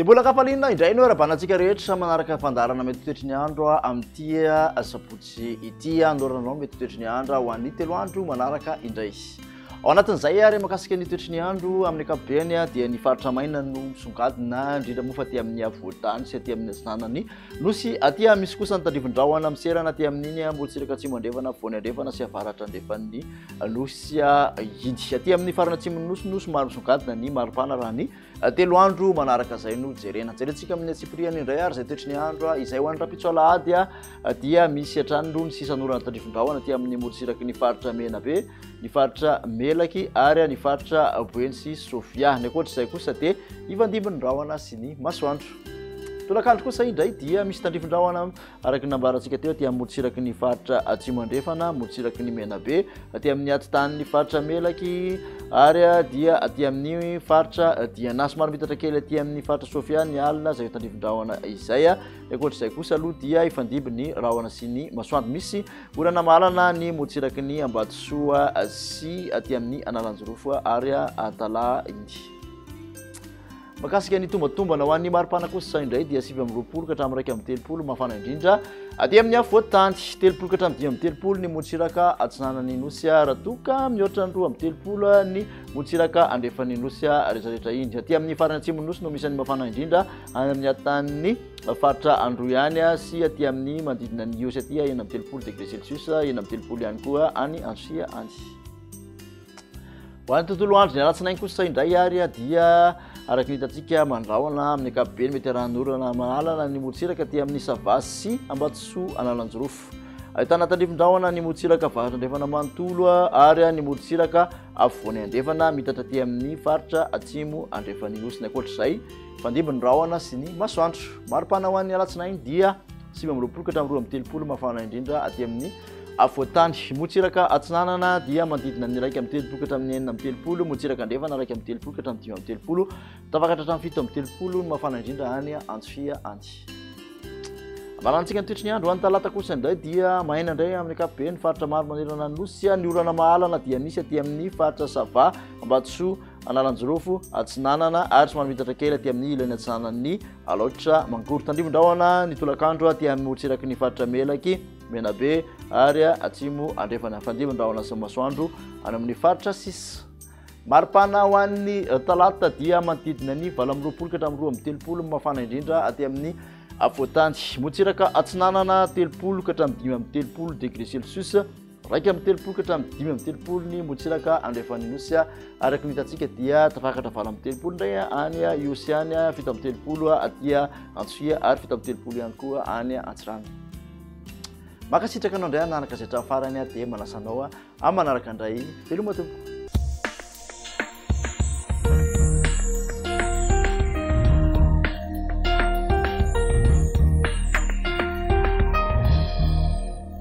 Mbola kapalina indray no arabanantsika rehetra manaraka fandarana mety toetry ny andro amin'ity sabotsy ity andoranao mety toetry ny andro ho an'ny 3 andro manaraka indray. Ao anatin'izay ary makasika ny toetry ny andro amin'ny ankapobeny dia ny faritra maina no misongadina indrindra moa fa aty amin'ny avoatany sy aty amin'ny atsinanany nosy aty misy kosa ny tandrivon-drahona miserana aty amin'iny molotsiraka atsimo andrefana voany andrefana sy avaratra andrefan'ny nosy idy aty amin'ny farana atsimon'ny nosy maro misongadina ny maripana raha ny 3 andro manaraka zay no jerena jerentsika amin'ny atsipriany indray ary zay toetry ny andro izay ho an'ny rapitsoalahady dia misy hatrany no ny sisan'orana tandrivon-drahona aty amin'ny molotsiraky ny faritra Menabe ny faritra Melaky ary ny faritra Boeny sy Sofia ny ankoatr'izay kosa dia ivandimby ny rahona sy ny masoandro. Tolakandro kosa indray dia misy tandrivon-drahona araky nambarantsika teo aty amin'ny molotsiraky ny faritra atsimo andrefana molotsiraky ny Menabe aty amin'ny atitany ny faritra Melaky ary dia aty amin'ny faritra Diana somary mitatra kely aty amin'ny faritra Sofia ny alina zay tandrivon-drahona izay ny ankoatr'izay kosa aloha dia ifandimby ny rahona sy ny masoandro misy orana malana ny molotsiraky ny Ambatosoa sy aty amin'ny Analanjorofo ary Atala iny. Makasika ny tombatombana ho an'ny maripana kosa indray dia 720 ka hatramin'ny 130 mafana indrindra aty amin'ny afoatany 30 ka hatramin'ny 230 ny molotsiraka atsinanany nosy ratoka mihoatra ny 230 ny molotsiraka andrefan'ny nosy rehetrarehetra iny aty amin'ny farany atsimon'ny nosy no misy ny mafana indrindra amin'ny atan'ny faritra Androany sy aty amin'ny manodidina ny Iosy aty 30 degré Celsius 30 ihany koa any Antsia any. Ho an'ny tontolo andro ny alatsinainy kosa indray ary dia araky nitatsika mandrahona amin'ny ankapobeny mety arahan'orana mahalana ny molotsiraka aty amin'ny Savasy sy Ambatosoa Analanjorofo. Ahitana tandrivon-drahona ny molotsiraka avaratra andrefana manontolo ary ny molotsiraka afovoany andrefana mitatra aty amin'ny faritra atsimo andrefan'ny nosy ny ankoatr'izay fandimby ny rahona sy ny masoandro. Maripana ho an'ny alatsinainy dia 720 ka hatramin'ny 230 mafana indrindra aty amin'ny afoatany molotsiraka atsinanana dia manodidina ny 1 amin'ny 30 ka hatramin'ny 4 amin'ny 30 molotsiraka andrefana 1 amin'ny 30 ka hatramin'ny 5 amin'ny 30 tafakatra hatramin'ny 7 amin'ny 30 ny mafana indrindra any Antsia any. Amarantsika ny toetry ny andro ho an'ny talata kosa indray dia maina indray amin'ny ankapobeny faritra maro manerana nosy ny orana mahalana dia misy aty amin'ny faritra Sava Ambatosoa Analanjorofo atsinanana ary somary mitatra kely aty amin'ny ilany atsinanan'ny Alaotra Mangoro tandrivon-drahona ny tolakandro aty amin'ny molotsiraky ny faritra Melaky Menabe ary atsimo andrefana fandimby-drahona sy masoandro any amin'ny faritra Sisa. Maripana ho an'ny talata dia manodidina ny 8 ka hatramin'ny 30 mafana indrindra aty amin'ny afoatany molotsiraka atsinanana 30 ka hatramin'ny 5 amin'ny 30 degré Celsius 1 amin'ny 30 ka hatramin'ny 5 amin'ny 30 ny molotsiraka andrefan'ny nosy araky nitatsika dia tafakatra 9 amin'ny 30 indray any Iosy any 7 amin'ny 30 aty Antsia ary 7 amin'ny 30 ihany koa any Antsirano. Makasitraka anao indray anaraka zay hatramin'ny farany dia manasanao amin'ny manaraka indray veloma tompo.